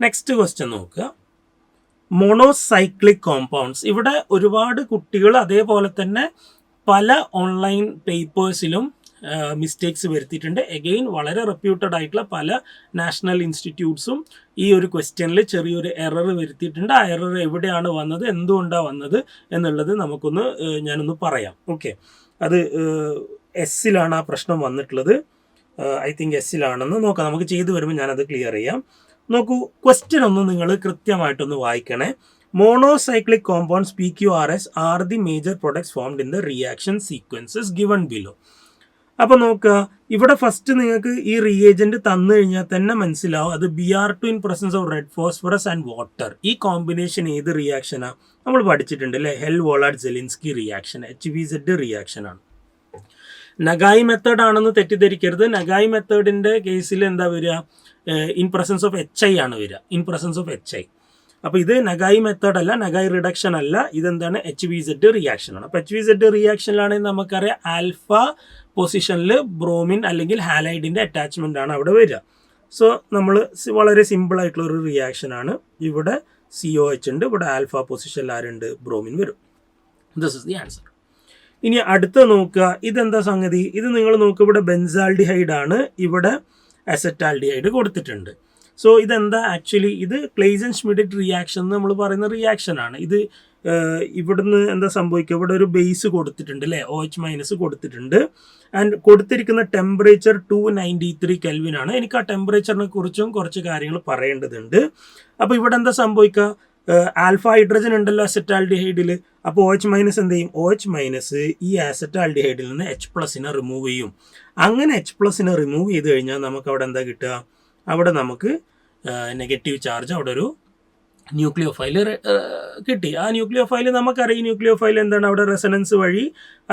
Next question നോക്കുക. മോണോസൈക്ലിക് compounds. ഇവിടെ ഒരുപാട് കുട്ടികൾ അതേപോലെ തന്നെ പല ഓൺലൈൻ പേപ്പേഴ്സിലും മിസ്റ്റേക്സ് വരുത്തിയിട്ടുണ്ട്. എഗെയിൻ വളരെ റെപ്യൂട്ടഡ് ആയിട്ടുള്ള പല നാഷണൽ ഇൻസ്റ്റിറ്റ്യൂട്ട്സും ഈ ഒരു ക്വസ്റ്റ്യനിൽ ചെറിയൊരു എറർ വരുത്തിയിട്ടുണ്ട്. ആ എറർ എവിടെയാണ് വന്നത്, എന്തുകൊണ്ടാണ് വന്നത് എന്നുള്ളത് ഞാനൊന്ന് പറയാം. ഓക്കെ, അത് എസ്സിലാണ് ആ പ്രശ്നം വന്നിട്ടുള്ളത്. ഐ തിങ്ക് എസ്സിലാണെന്ന് നോക്കാം. നമുക്ക് ചെയ്തു വരുമ്പോൾ ഞാനത് ക്ലിയർ ചെയ്യാം. നോക്കൂ, ക്വസ്റ്റ്യൻ ഒന്ന് നിങ്ങൾ കൃത്യമായിട്ടൊന്ന് വായിക്കണേ. Monocyclic compounds PQRS are the major products formed in the reaction sequences given below. അപ്പോൾ നോക്കുക, ഇവിടെ ഫസ്റ്റ് നിങ്ങൾക്ക് ഈ റിയേജന്റ് തന്നു കഴിഞ്ഞാൽ തന്നെ മനസ്സിലാവും അത് Br2 in presence of red phosphorus and water. ഈ കോമ്പിനേഷൻ ഏത് റിയാക്ഷനാണ് നമ്മൾ പഠിച്ചിട്ടുണ്ട് അല്ലേ? Hell Volhard Zelinsky reaction, HVZ റിയാക്ഷനാണ്. നഗായി മെത്തേഡ് ആണെന്ന് തെറ്റിദ്ധരിക്കരുത്. നഗായി മെത്തേഡിൻ്റെ കേസിൽ എന്താ വരിക? ഇൻ പ്രസൻസ് ഓഫ് HI ആണ് വരിക, ഇൻ പ്രസൻസ് ഓഫ് HI. അപ്പോൾ ഇത് നഗായി മെത്തേഡ് അല്ല, നഗായി റിഡക്ഷൻ അല്ല, ഇതെന്താണ്? HVZ റിയാക്ഷനാണ്. അപ്പോൾ HVZ റിയാക്ഷനിലാണെങ്കിൽ നമുക്കറിയാം ആൽഫ പൊസിഷനിൽ ബ്രോമിൻ അല്ലെങ്കിൽ ഹാലൈഡിൻ്റെ അറ്റാച്ച്മെൻ്റ് ആണ് അവിടെ വരിക. സോ നമ്മൾ വളരെ സിമ്പിൾ ആയിട്ടുള്ള ഒരു റിയാക്ഷനാണ്. ഇവിടെ COH ഉണ്ട്, ഇവിടെ ആൽഫ പൊസിഷനിൽ ആരുണ്ട്? ബ്രോമിൻ വരും. This is the answer. ഇനി അടുത്ത നോക്കുക, ഇതെന്താ സംഗതി? ഇത് നിങ്ങൾ നോക്കുക, ഇവിടെ ബെൻസാൽഡിഹൈഡ് ആണ്, ഇവിടെ അസറ്റാൽഡിഹൈഡ് കൊടുത്തിട്ടുണ്ട്. സോ ഇതെന്താ ആക്ച്വലി? ഇത് ക്ലെയ്സൻ ഷ്മിഡിറ്റ് റിയാക്ഷൻ എന്ന് നമ്മൾ പറയുന്ന റിയാക്ഷനാണ്. ഇത് ഇവിടുന്ന് എന്താ സംഭവിക്കുക? ഇവിടെ ഒരു ബേസ് കൊടുത്തിട്ടുണ്ട് അല്ലേ, OH- കൊടുത്തിട്ടുണ്ട്. ആൻഡ് കൊടുത്തിരിക്കുന്ന ടെമ്പറേച്ചർ 293 Kelvin ആണ്. എനിക്ക് ആ ടെമ്പറേച്ചറിനെ കുറിച്ചും കുറച്ച് കാര്യങ്ങൾ പറയേണ്ടതുണ്ട്. അപ്പോൾ ഇവിടെ എന്താ സംഭവിക്കുക? ആൽഫ ഹൈഡ്രജൻ ഉണ്ടല്ലോ അസറ്റാൽഡിഹൈഡിൽ. അപ്പോൾ OH- എന്ത് ചെയ്യും? OH- ഈ അസറ്റാൽഡിഹൈഡിൽ നിന്ന് H+ റിമൂവ് ചെയ്യും. അങ്ങനെ H+ റിമൂവ് ചെയ്ത് കഴിഞ്ഞാൽ നമുക്ക് അവിടെ എന്താ കിട്ടുക? അവിടെ നമുക്ക് നെഗറ്റീവ് ചാർജ്, അവിടെ ഒരു ന്യൂക്ലിയോഫൈൽ കിട്ടി. ആ ന്യൂക്ലിയോഫൈൽ നമുക്കറിയാം. ന്യൂക്ലിയോഫൈൽ എന്താണ്? അവിടെ റെസനൻസ് വഴി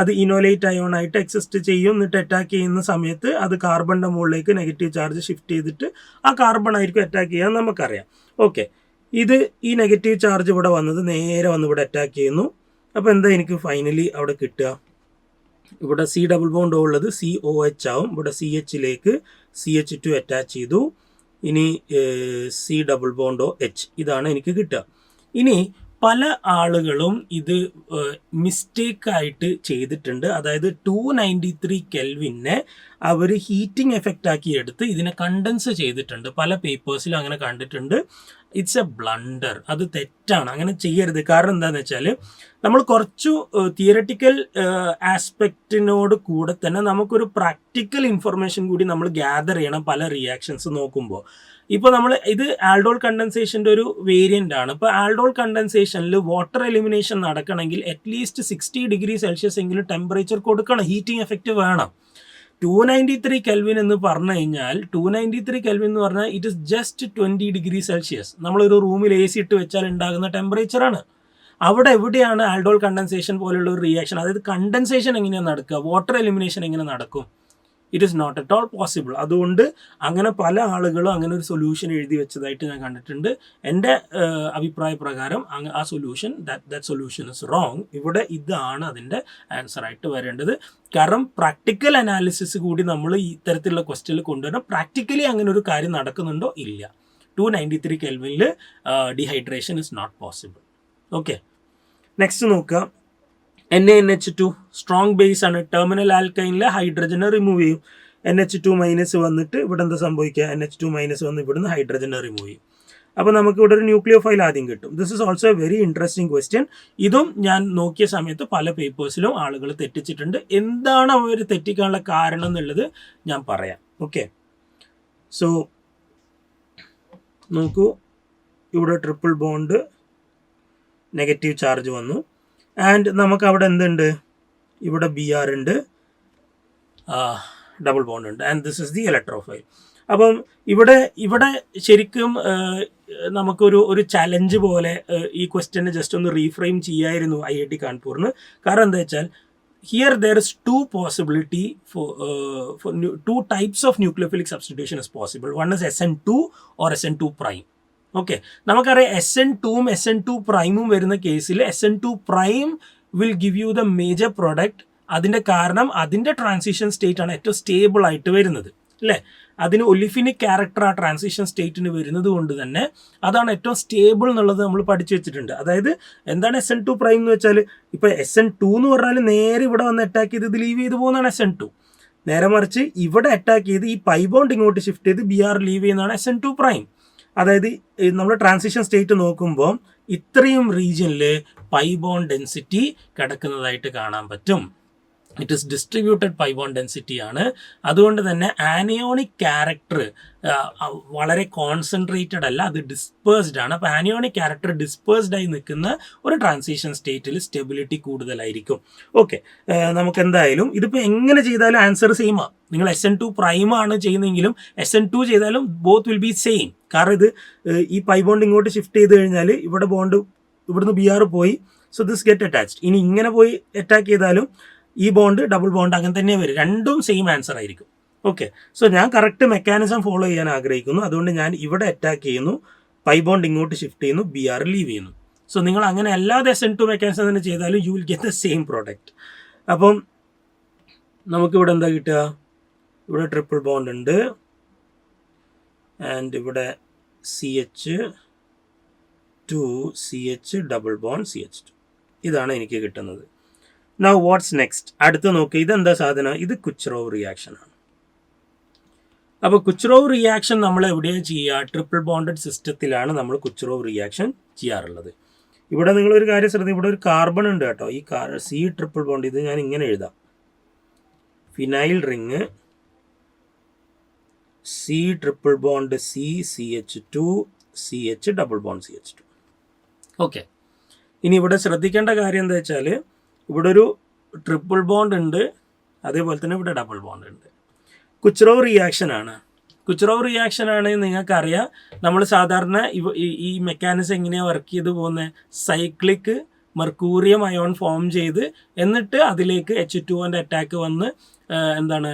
അത് ഇനോലേറ്റ് അയോണായിട്ട് എക്സിസ്റ്റ് ചെയ്യും. എന്നിട്ട് അറ്റാക്ക് ചെയ്യുന്ന സമയത്ത് അത് കാർബണിൻ്റെ മുകളിലേക്ക് നെഗറ്റീവ് ചാർജ് ഷിഫ്റ്റ് ചെയ്തിട്ട് ആ കാർബൺ ആയിരിക്കും അറ്റാക്ക് ചെയ്യാൻ നമുക്കറിയാം. ഓക്കെ, ഇത് ഈ നെഗറ്റീവ് ചാർജ് ഇവിടെ വന്നത് നേരെ വന്ന് ഇവിടെ അറ്റാക്ക് ചെയ്യുന്നു. അപ്പോൾ എന്താ എനിക്ക് ഫൈനലി അവിടെ കിട്ടുക? ഇവിടെ C ഡബിൾ ബോണ്ട് ഉള്ളത് COH ആവും. ഇവിടെ CHലേക്ക് CH2 അറ്റാച്ച് ചെയ്തു. ഇനി C ഡബിൾ ബോണ്ടോ H, ഇതാണ് എനിക്ക് കിട്ടുക. ഇനി പല ആളുകളും ഇത് മിസ്റ്റേക്കായിട്ട് ചെയ്തിട്ടുണ്ട്. അതായത് 293 Kelvinനെ അവർ ഹീറ്റിംഗ് എഫക്റ്റ് ആക്കി എടുത്ത് ഇതിനെ കണ്ടൻസ് ചെയ്തിട്ടുണ്ട്. പല പേപ്പേഴ്സിലും അങ്ങനെ കണ്ടിട്ടുണ്ട്. It's A blunder. അത് തെറ്റാണ്, അങ്ങനെ ചെയ്യരുത്. കാരണം എന്താണെന്ന് വെച്ചാൽ നമ്മൾ കുറച്ചു തിയററ്റിക്കൽ ആസ്പെക്റ്റിനോട് കൂടെ തന്നെ നമുക്കൊരു പ്രാക്ടിക്കൽ ഇൻഫർമേഷൻ കൂടി നമ്മൾ ഗ്യാദർ ചെയ്യണം പല റിയാക്ഷൻസ് നോക്കുമ്പോൾ. ഇപ്പോൾ നമ്മൾ ഇത് ആൽഡോൾ കണ്ടൻസേഷൻ്റെ ഒരു വേരിയൻ്റ് ആണ്. ഇപ്പോൾ ആൽഡോൾ കണ്ടൻസേഷനിൽ വാട്ടർ എലിമിനേഷൻ നടക്കണമെങ്കിൽ അറ്റ്ലീസ്റ്റ് 60 ഡിഗ്രി സെൽഷ്യസ് എങ്കിലും ടെമ്പറേച്ചർ കൊടുക്കണം, ഹീറ്റിംഗ് എഫക്റ്റ് വേണം. 293 Kelvin എന്ന് പറഞ്ഞു കഴിഞ്ഞാൽ 293 Kelvin എന്ന് പറഞ്ഞാൽ it is just 20 degree Celsius. നമ്മളൊരു റൂമിൽ AC ഇട്ട് വെച്ചാൽ ഉണ്ടാകുന്ന ടെമ്പറേച്ചറാണ്. അവിടെ എവിടെയാണ് ആൽഡോൾ കണ്ടൻസേഷൻ പോലുള്ള ഒരു റിയാക്ഷൻ? അതായത് കണ്ടൻസേഷൻ എങ്ങനെയാണ് നടക്കുക, വാട്ടർ എലിമിനേഷൻ എങ്ങനെ നടക്കും? It is not at all possible. അതുകൊണ്ട് അങ്ങനെ പല ആളുകളും അങ്ങനെ ഒരു സൊല്യൂഷൻ എഴുതി വെച്ചതായിട്ട് ഞാൻ കണ്ടിട്ടുണ്ട്. എൻ്റെ അഭിപ്രായ പ്രകാരം ആ solution that solution is wrong. ഇവിടെ ഇതാണ് അതിൻ്റെ ആൻസർ ആയിട്ട് വരേണ്ടത്. കാരണം പ്രാക്ടിക്കൽ അനാലിസിസ് കൂടി നമ്മൾ ഇത്തരത്തിലുള്ള ക്വസ്റ്റ്യനിൽ കൊണ്ടുവരണം. പ്രാക്ടിക്കലി അങ്ങനെ ഒരു കാര്യം നടക്കുന്നുണ്ടോ? ഇല്ല. 293 Kelvinൽ dehydration is not possible. Okay, next നോക്കുക. NaNH2 സ്ട്രോങ് ബേസ് ആണ്. ടെർമിനൽ ആൽക്കൈനിലെ ഹൈഡ്രജനെ റിമൂവ് ചെയ്യും. NH2- വന്നിട്ട് ഇവിടെ എന്താ സംഭവിക്കുക? NH2- വന്ന് ഇവിടുന്ന് ഹൈഡ്രജനെ റിമൂവ് ചെയ്യും. അപ്പോൾ നമുക്ക് ഇവിടെ ഒരു ന്യൂക്ലിയോഫൈൽ ആദ്യം കിട്ടും. This is also A very interesting question. ഇതും ഞാൻ നോക്കിയ സമയത്ത് പല പേപ്പേഴ്സിലും ആളുകൾ തെറ്റിച്ചിട്ടുണ്ട്. എന്താണ് അവർ തെറ്റിക്കാനുള്ള കാരണം എന്നുള്ളത് ഞാൻ പറയാം. ഓക്കെ, സോ നോക്കൂ, ഇവിടെ ട്രിപ്പിൾ ബോണ്ട് നെഗറ്റീവ് ചാർജ് വന്നു. ആൻഡ് നമുക്ക് അവിടെ എന്തുണ്ട്? ഇവിടെ Br ഉണ്ട്, ഡബിൾ ബോണ്ട് ഉണ്ട്. And this is the electrophile. അപ്പം ഇവിടെ ശരിക്കും നമുക്കൊരു ചലഞ്ച് പോലെ ഈ ക്വസ്റ്റ്യനെ ജസ്റ്റ് ഒന്ന് റീഫ്രെയിം ചെയ്യായിരുന്നു IIT കാൺപൂറിന്. കാരണം എന്താ വെച്ചാൽ here there is two possibility for two types of nucleophilic substitution is possible. One is SN2 or SN2 prime. Okay, നമുക്കറിയാം SN2ഉം SN2 പ്രൈമും വരുന്ന കേസിൽ SN2 prime will give you the major product. അതിൻ്റെ കാരണം അതിൻ്റെ ട്രാൻസിഷൻ സ്റ്റേറ്റ് ആണ് ഏറ്റവും stable ആയിട്ട് വരുന്നത് അല്ലേ? അതിന് ഒലിഫിനിക് ക്യാരക്ടർ ആ ട്രാൻസിഷൻ സ്റ്റേറ്റിന് വരുന്നത് കൊണ്ട് തന്നെ അതാണ് ഏറ്റവും സ്റ്റേബിൾ എന്നുള്ളത് നമ്മൾ പഠിച്ചു വെച്ചിട്ടുണ്ട്. അതായത് എന്താണ് SN2 പ്രൈം എന്ന് വെച്ചാൽ, ഇപ്പോൾ SN2 എന്ന് പറഞ്ഞാൽ നേരെ ഇവിടെ വന്ന് അറ്റാക്ക് ചെയ്ത് ഇത് ലീവ് ചെയ്ത് പോകുന്നതാണ് SN2. നേരെ മറിച്ച് ഇവിടെ അറ്റാക്ക് ചെയ്ത് ഈ പൈ ബോണ്ട് ഇങ്ങോട്ട് ഷിഫ്റ്റ് ചെയ്ത് BR ലീവ് ചെയ്യുന്നതാണ് SN2 പ്രൈം. അതായത് നമ്മൾ ട്രാൻസിഷൻ സ്റ്റേറ്റ് നോക്കുമ്പോൾ ഇത്രയും റീജിയനിൽ പൈ ബോണ്ട് ഡെൻസിറ്റി കിടക്കുന്നതായിട്ട് കാണാൻ പറ്റും. It is distributed pi bond density ആണ്. അതുകൊണ്ട് തന്നെ ആനിയോണിക് ക്യാരക്ടർ വളരെ കോൺസെൻട്രേറ്റഡ് അല്ല, അത് ഡിസ്പേഴ്സ്ഡ് ആണ്. അപ്പോൾ ആനിയോണിക് ക്യാരക്ടർ ഡിസ്പേഴ്സ്ഡ് ആയി നിൽക്കുന്ന ഒരു ട്രാൻസിഷൻ സ്റ്റേറ്റിൽ സ്റ്റെബിലിറ്റി കൂടുതലായിരിക്കും. ഓക്കെ, നമുക്ക് എന്തായാലും ഇതിപ്പോൾ എങ്ങനെ ചെയ്താലും ആൻസർ സെയിം ആണ്. നിങ്ങൾ SN2 പ്രൈം ആണ് ചെയ്യുന്നതെങ്കിലും SN2 ചെയ്താലും ബോത്ത് വിൽ ബി സെയിം. കാരണം ഇത് ഈ പൈ ബോണ്ട് ഇങ്ങോട്ട് ഷിഫ്റ്റ് ചെയ്ത് കഴിഞ്ഞാൽ ഇവിടെ ബോണ്ട് ഇവിടുന്ന് BR പോയി, സോ ദിസ് ഗെറ്റ് അറ്റാച്ച്ഡ്. ഇനി ഇങ്ങനെ പോയി അറ്റാക്ക് ചെയ്താലും ഈ ബോണ്ട് ഡബിൾ ബോണ്ട് അങ്ങനെ തന്നെ വരും, രണ്ടും സെയിം ആൻസർ ആയിരിക്കും. ഓക്കെ, സോ ഞാൻ കറക്റ്റ് മെക്കാനിസം ഫോളോ ചെയ്യാൻ ആഗ്രഹിക്കുന്നു. അതുകൊണ്ട് ഞാൻ ഇവിടെ അറ്റാക്ക് ചെയ്യുന്നു, പൈ ബോണ്ട് ഇങ്ങോട്ട് ഷിഫ്റ്റ് ചെയ്യുന്നു, BR ലീവ് ചെയ്യുന്നു. സോ നിങ്ങൾ അങ്ങനെ അല്ലാതെ SN2 മെക്കാനിസം തന്നെ ചെയ്താലും you will get the same product. അപ്പം നമുക്കിവിടെ എന്താ കിട്ടുക? ഇവിടെ ട്രിപ്പിൾ ബോണ്ട് ഉണ്ട് ആൻഡ് ഇവിടെ CH2CH ഡബിൾ ബോണ്ട് CH2. ഇതാണ് എനിക്ക് കിട്ടുന്നത്. Now what's next? അടുത്ത് നോക്കുക, ഇതെന്താ സാധനം? ഇത് കുച്ചറോവ് റിയാക്ഷൻ ആണ്. അപ്പോൾ കുച്ചറോവ് റിയാക്ഷൻ നമ്മൾ എവിടെയാണ് ചെയ്യുക? ട്രിപ്പിൾ ബോണ്ടഡ് സിസ്റ്റത്തിലാണ് നമ്മൾ കുച്ചറോവ് റിയാക്ഷൻ ചെയ്യാറുള്ളത്. ഇവിടെ നിങ്ങളൊരു കാര്യം ശ്രദ്ധിക്കുക, ഇവിടെ ഒരു കാർബൺ ഉണ്ട് കേട്ടോ. ഈ C ട്രിപ്പിൾ ബോണ്ട്, ഇത് ഞാൻ ഇങ്ങനെ എഴുതാം, phenyl ring C triple bond CH2 CH double bond CH2. Okay, ഇനി ഇവിടെ ശ്രദ്ധിക്കേണ്ട കാര്യം എന്താ വെച്ചാൽ, ഇവിടെ ഒരു ട്രിപ്പിൾ ബോണ്ട് ഉണ്ട്, അതേപോലെ തന്നെ ഇവിടെ ഡബിൾ ബോണ്ട് ഉണ്ട്. കുച്ചറോവ് റിയാക്ഷൻ ആണ്. കുച്ചറോവ് റിയാക്ഷൻ ആണ് നിങ്ങൾക്കറിയാം. നമ്മൾ സാധാരണ ഈ മെക്കാനിസം എങ്ങനെയാണ് വർക്ക് ചെയ്ത് പോകുന്നത്? സൈക്ലിക് മെർക്കൂറിയം അയോൺ ഫോം ചെയ്ത് എന്നിട്ട് അതിലേക്ക് H2O അറ്റാക്ക് വന്ന് എന്താണ്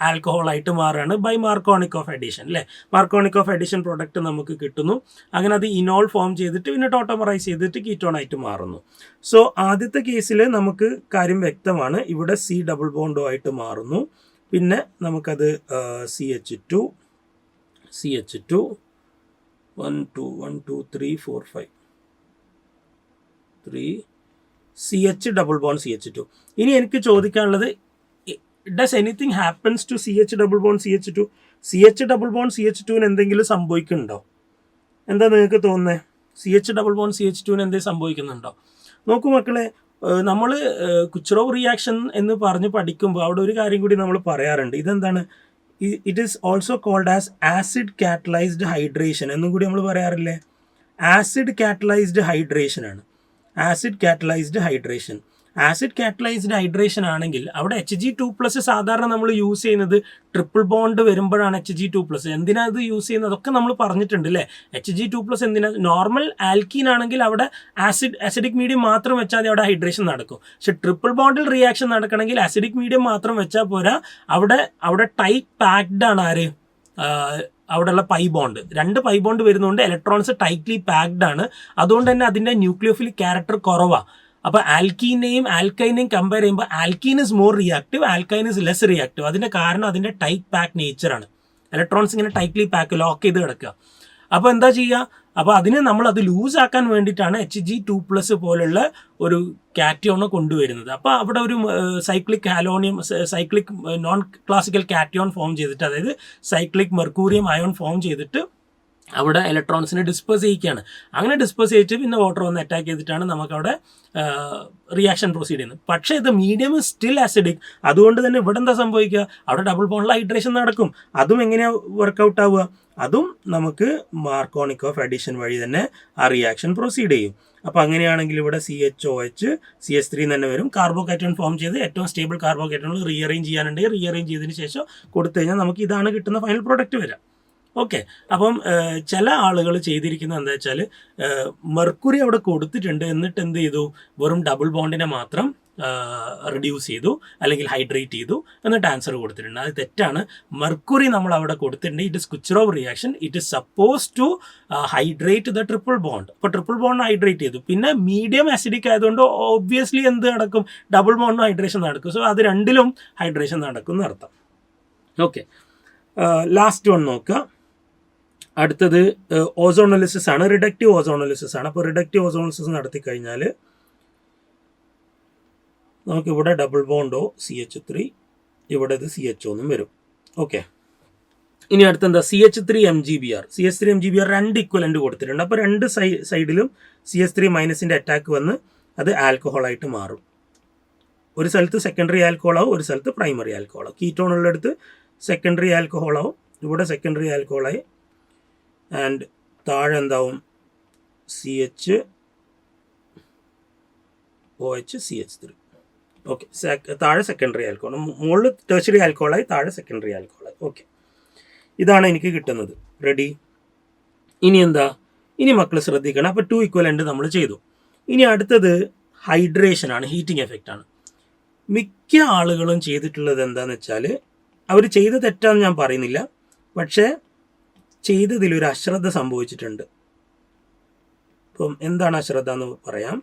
ആൽക്കഹോളായിട്ട് മാറുകയാണ് ബൈ മാർക്കോണിക് ഓഫ് അഡീഷൻ, അല്ലേ? മാർക്കോണിക് ഓഫ് അഡീഷൻ പ്രോഡക്റ്റ് നമുക്ക് കിട്ടുന്നു. അങ്ങനെ അത് ഇനോൾ ഫോം ചെയ്തിട്ട് പിന്നെ ടോട്ടോമറൈസ് ചെയ്തിട്ട് കീറ്റോൺ ആയിട്ട് മാറുന്നു. സോ ആദ്യത്തെ കേസിൽ നമുക്ക് കാര്യം വ്യക്തമാണ്, ഇവിടെ C ഡബിൾ ബോണ്ടോ ആയിട്ട് മാറുന്നു. പിന്നെ നമുക്കത് CH2 1 2 3 4 5 3 CH double bond CH2. ഇനി എനിക്ക് ചോദിക്കാനുള്ളത്, does anything happens to CH double bond CH2? CH double bond CH2ന് എന്തെങ്കിലും സംഭവിക്കുന്നുണ്ടോ? എന്താ നിങ്ങൾക്ക് തോന്നുന്നത്? CH double bond CH2ന് എന്തെങ്കിലും സംഭവിക്കുന്നുണ്ടോ? നോക്കൂ മക്കളെ, നമ്മൾ കുച്ചറോവ് റിയാക്ഷൻ എന്ന് പറഞ്ഞ് പഠിക്കുമ്പോൾ അവിടെ ഒരു കാര്യം കൂടി നമ്മൾ പറയാറുണ്ട്. ഇതെന്താണ്? It is also called as acid catalysed hydration എന്നും കൂടി നമ്മൾ പറയാറില്ലേ? ആസിഡ് കാറ്റലൈസ്ഡ് ഹൈഡ്രേഷൻ ആണ്. Acid catalysed hydration. Acid catalysed hydration ആണെങ്കിൽ അവിടെ Hg2+ സാധാരണ നമ്മൾ യൂസ് ചെയ്യുന്നത് ട്രിപ്പിൾ ബോണ്ട് വരുമ്പോഴാണ്. Hg2+ എന്തിനാ ഇത് യൂസ് ചെയ്യുന്നത്? അതൊക്കെ നമ്മൾ പറഞ്ഞിട്ടുണ്ട് അല്ലേ? Hg2+ എന്തിനാ? നോർമൽ ആൽക്കീൻ ആണെങ്കിൽ അവിടെ ആസിഡിക് മീഡിയം മാത്രം വെച്ചാൽ അവിടെ ഹൈഡ്രേഷൻ നടക്കും. പക്ഷെ ട്രിപ്പിൾ ബോണ്ടിൽ റിയാക്ഷൻ നടക്കണമെങ്കിൽ ആസിഡിക് മീഡിയം മാത്രം വെച്ചാൽ പോരാ, അവിടെ ടൈറ്റ് പാക്ഡ് ആണ് ആര്? അവിടെയുള്ള പൈ ബോണ്ട്. 2 പൈ ബോണ്ട് വരുന്നതുകൊണ്ട് ഇലക്ട്രോൺസ് ടൈറ്റ്ലി പാക്ഡ് ആണ്. അതുകൊണ്ട് തന്നെ അതിൻ്റെ ന്യൂക്ലിയോഫിലിക് ക്യാരക്ടർ കുറവാണ്. അപ്പോൾ ആൽക്കീനെയും ആൽക്കൈനെയും കമ്പയർ ചെയ്യുമ്പോൾ alkene is more reactive, alkyne is less reactive. അതിൻ്റെ കാരണം അതിൻ്റെ ടൈറ്റ് പാക്ക് നേച്ചറാണ്. ഇലക്ട്രോൺസ് ഇങ്ങനെ ടൈറ്റ്ലി ലോക്ക് ചെയ്ത് കിടക്കുക. അപ്പോൾ എന്താ ചെയ്യുക? അപ്പോൾ നമ്മൾ അത് ലൂസാക്കാൻ വേണ്ടിയിട്ടാണ് Hg2+ പോലുള്ള ഒരു കാറ്റിയോണ് കൊണ്ടുവരുന്നത്. അപ്പോൾ അവിടെ ഒരു cyclic non classical cation form ചെയ്തിട്ട്, അതായത് സൈക്ലിക് മെർക്കൂറിയം അയോൺ ഫോം ചെയ്തിട്ട് അവിടെ ഇലക്ട്രോൺസിനെ ഡിസ്പേഴ്സ് ചെയ്യിക്കുകയാണ്. അങ്ങനെ ഡിസ്പേഴ്സ് ചെയ്തിട്ട് പിന്നെ വാട്ടർ വന്ന് അറ്റാക്ക് ചെയ്തിട്ടാണ് നമുക്കവിടെ റിയാക്ഷൻ പ്രൊസീഡ് ചെയ്യുന്നത്. പക്ഷേ ഇത് മീഡിയം സ്റ്റിൽ ആസിഡിക്. അതുകൊണ്ട് തന്നെ ഇവിടെ എന്താ സംഭവിക്കുക? അവിടെ ഡബിൾ ബോണ്ടിൽ ഹൈഡ്രേഷൻ നടക്കും. അതും എങ്ങനെയാണ് വർക്കൗട്ട് ആവുക? അതും നമുക്ക് മാർക്കോണിക് ഓഫ് അഡീഷൻ വഴി തന്നെ ആ റിയാക്ഷൻ പ്രൊസീഡ് ചെയ്യും. അപ്പോൾ അങ്ങനെയാണെങ്കിൽ ഇവിടെ CHOH CH3 തന്നെ വരും. കാർബോകാറ്റോൺ ഫോം ചെയ്ത് ഏറ്റവും സ്റ്റേബിൾ കാർബോകാറ്റോൺ റീഅറേഞ്ച് ചെയ്യാനുണ്ടെങ്കിൽ റീഅറേഞ്ച് ചെയ്തതിന് ശേഷം കൊടുത്തു കഴിഞ്ഞാൽ നമുക്ക് ഇതാണ് കിട്ടുന്ന ഫൈനൽ പ്രോഡക്റ്റ് വരാം. ഓക്കെ, അപ്പം ചില ആളുകൾ ചെയ്തിരിക്കുന്നത് എന്താ വെച്ചാൽ, മെർക്കുറി അവിടെ കൊടുത്തിട്ടുണ്ട്, എന്നിട്ട് എന്ത് ചെയ്തു? വെറും ഡബിൾ ബോണ്ടിനെ മാത്രം റിഡ്യൂസ് ചെയ്തു അല്ലെങ്കിൽ ഹൈഡ്രേറ്റ് ചെയ്തു എന്നിട്ട് ആൻസർ കൊടുത്തിട്ടുണ്ട്. അത് തെറ്റാണ്. മെർക്കുറി നമ്മൾ അവിടെ കൊടുത്തിട്ടുണ്ട്. It is Kucherov reaction. It is suppose to hydrate the triple bond. അപ്പോൾ ട്രിപ്പിൾ ബോണ്ട് ഹൈഡ്രേറ്റ് ചെയ്തു. പിന്നെ മീഡിയം ആസിഡിക് ആയതുകൊണ്ട് ഓബ്വിയസ്ലി എന്ത് നടക്കും? ഡബിൾ ബോണ്ടും ഹൈഡ്രേഷൻ നടക്കും. സോ അത് രണ്ടിലും ഹൈഡ്രേഷൻ നടക്കും എന്നർത്ഥം. ഓക്കെ, ലാസ്റ്റ് വൺ നോക്കുക. അടുത്തത് ഓസോണോലിസിസ് ആണ്, റിഡക്റ്റീവ് ഓസോണോലിസിസ് ആണ്. അപ്പോൾ റിഡക്റ്റീവ് ഓസോണോലിസിസ് നടത്തി കഴിഞ്ഞാൽ നമുക്കിവിടെ ഡബിൾ ബോണ്ടോ CH3, ഇവിടെ ഇത് CHO എന്നും വരും. ഓക്കെ, ഇനി അടുത്തെന്താ CH3 MgBr. CH3 MgBr 2 equivalent കൊടുത്തിട്ടുണ്ട്. അപ്പോൾ രണ്ട് സൈഡിലും CH3 മൈനസിൻ്റെ അറ്റാക്ക് വന്ന് അത് ആൽക്കഹോളായിട്ട് മാറും. ഒരു സ്ഥലത്ത് സെക്കൻഡറി ആൽക്കഹോളാവും, ഒരു സ്ഥലത്ത് പ്രൈമറി ആൽക്കഹോളാവും. കീറ്റോൺ ഉള്ളിടത്ത് സെക്കൻഡറി ആൽക്കഹോളാവും, ഇവിടെ സെക്കൻഡറി ആൽക്കഹോളായി. ആൻഡ് താഴെ എന്താവും CHOH CH3. ഓക്കെ, താഴെ സെക്കൻഡറി ആൽക്കഹോൾ, മുകളിൽ ടെർഷ്യറി ആൽക്കഹോളായി, താഴെ സെക്കൻഡറി ആൽക്കഹോളായി. ഓക്കെ, ഇതാണ് എനിക്ക് കിട്ടുന്നത്. റെഡി? ഇനി എന്താ, ഇനി മക്കൾ ശ്രദ്ധിക്കണം. അപ്പോൾ 2 ഇക്വലൻ്റ് നമ്മൾ ചെയ്തു. ഇനി അടുത്തത് ഹൈഡ്രേഷൻ ആണ്, ഹീറ്റിംഗ് എഫക്റ്റ് ആണ്. മിക്ക ആളുകളും ചെയ്തിട്ടുള്ളത് എന്താണെന്ന് വെച്ചാൽ, അവർ ചെയ്ത തെറ്റാന്ന് ഞാൻ പറയുന്നില്ല, പക്ഷേ ചെയ്തതിലൊരു അശ്രദ്ധ സംഭവിച്ചിട്ടുണ്ട്. ഇപ്പം എന്താണ് അശ്രദ്ധ എന്ന് പറയാം.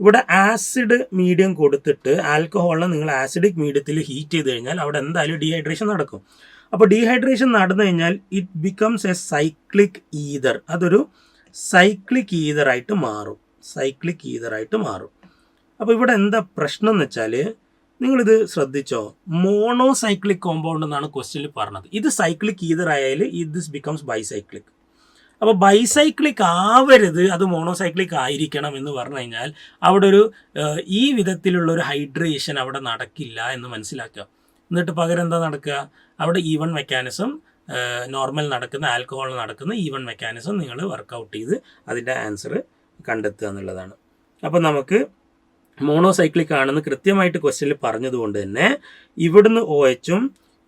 ഇവിടെ ആസിഡ് മീഡിയം കൊടുത്തിട്ട് ആൽക്കഹോളിനെ നിങ്ങൾ ആസിഡിക് മീഡിയത്തിൽ ഹീറ്റ് ചെയ്ത് കഴിഞ്ഞാൽ അവിടെ എന്തായാലും ഡീഹൈഡ്രേഷൻ നടക്കും. അപ്പോൾ ഡീഹൈഡ്രേഷൻ നടന്നു കഴിഞ്ഞാൽ it becomes a cyclic ether. അതൊരു സൈക്ലിക് ഈതറായിട്ട് മാറും, സൈക്ലിക് ഈതറായിട്ട് മാറും. അപ്പോൾ ഇവിടെ എന്താ പ്രശ്നം എന്ന് വെച്ചാൽ, നിങ്ങളിത് ശ്രദ്ധിച്ചോ, മോണോസൈക്ലിക് കോമ്പൗണ്ട് എന്നാണ് ക്വസ്റ്റ്യനിൽ പറഞ്ഞത്. ഇത് സൈക്ലിക് ഈതർ ആയാൽ ദിസ് ബിക്കംസ് ബൈസൈക്ലിക്. അപ്പോൾ ബൈസൈക്ലിക് ആവരുത്, അത് മോണോസൈക്ലിക് ആയിരിക്കണം എന്ന് പറഞ്ഞു കഴിഞ്ഞാൽ അവിടെ ഒരു ഈ വിധത്തിലുള്ളൊരു ഹൈഡ്രേഷൻ അവിടെ നടക്കില്ല എന്ന് മനസ്സിലാക്കുക. എന്നിട്ട് പകരം എന്താ നടക്കുക, അവിടെ ഈവൺ മെക്കാനിസം, നോർമൽ നടക്കുന്ന ആൽക്കഹോളിൽ നടക്കുന്ന ഈവൺ മെക്കാനിസം നിങ്ങൾ വർക്കൗട്ട് ചെയ്ത് അതിൻ്റെ ആൻസർ കണ്ടെത്തുക എന്നുള്ളതാണ്. അപ്പോൾ നമുക്ക് മോണോസൈക്ലിക് ആണെന്ന് കൃത്യമായിട്ട് ക്വസ്റ്റ്യനിൽ പറഞ്ഞതുകൊണ്ട് തന്നെ ഇവിടുന്ന് OHും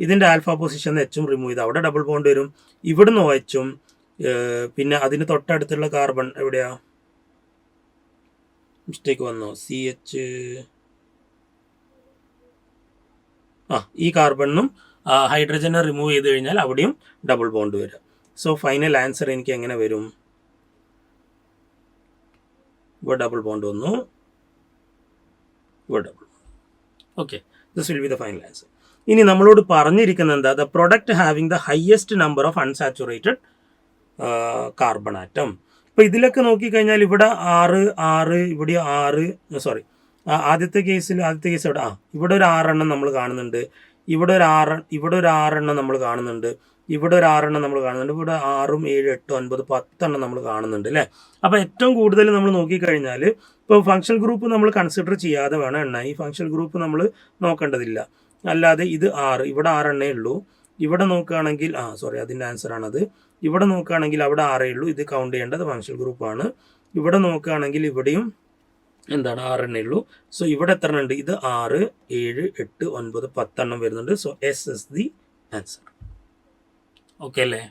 ഇതിൻ്റെ ആൽഫ പൊസിഷനിൽ Hഉം റിമൂവ് ചെയ്ത് അവിടെ ഡബിൾ ബോണ്ട് വരും. ഇവിടുന്ന് OHും പിന്നെ അതിന് തൊട്ടടുത്തുള്ള കാർബൺ എവിടെയാ, മിസ്റ്റേക്ക് വന്നോ, CH, ഈ കാർബണിനും ഹൈഡ്രജനെ റിമൂവ് ചെയ്ത് കഴിഞ്ഞാൽ അവിടെയും ഡബിൾ ബോണ്ട് വരും. സോ ഫൈനൽ ആൻസർ എനിക്ക് എങ്ങനെ വരും, ഇവിടെ ഡബിൾ ബോണ്ട് വന്നു, ഇവിടെ double. Okay, this will be the final answer. ഇനി നമ്മളോട് പറഞ്ഞിരിക്കുന്നത് എന്താ, the product having the highest number of unsaturated carbon atom. അപ്പോൾ ഇതിലൊക്കെ നോക്കിക്കഴിഞ്ഞാൽ ഇവിടെ 6, ഇവിടെ 6, സോറി ആദ്യത്തെ കേസ് ഇവിടെ ഒരു 6 എണ്ണം നമ്മൾ കാണുന്നുണ്ട്, ഇവിടെ ഒരു 6 എണ്ണം നമ്മൾ കാണുന്നുണ്ട്, ഇവിടെ ഒരു 6 എണ്ണം നമ്മൾ കാണുന്നുണ്ട്, ഇവിടെ 6, 7, 8, 9, 10 എണ്ണം നമ്മൾ കാണുന്നുണ്ട് അല്ലേ. അപ്പോൾ ഏറ്റവും കൂടുതൽ നമ്മൾ നോക്കിക്കഴിഞ്ഞാൽ ഇപ്പോൾ ഫങ്ഷണൽ ഗ്രൂപ്പ് നമ്മൾ കൺസിഡർ ചെയ്യാതെ വേണം എണ്ണ. ഈ ഫങ്ഷണൽ ഗ്രൂപ്പ് നമ്മൾ നോക്കേണ്ടതില്ല. അല്ലാതെ ഇത് 6, ഇവിടെ 6 എണ്ണേ ഉള്ളൂ. ഇവിടെ നോക്കുകയാണെങ്കിൽ അതിൻ്റെ ആൻസറാണത്. ഇവിടെ നോക്കുകയാണെങ്കിൽ അവിടെ 6 ഉള്ളൂ. ഇത് കൗണ്ട് ചെയ്യേണ്ടത് ഫങ്ഷണൽ ഗ്രൂപ്പാണ്. ഇവിടെ നോക്കുകയാണെങ്കിൽ ഇവിടെയും എന്താണ് 6 എണ്ണേ ഉള്ളൂ. സോ ഇവിടെ എത്ര എണ്ണം ഉണ്ട്, ഇത് 6, 7, 8, 9, 10 എണ്ണം വരുന്നുണ്ട്. So S is the answer. Okay അല്ലേ?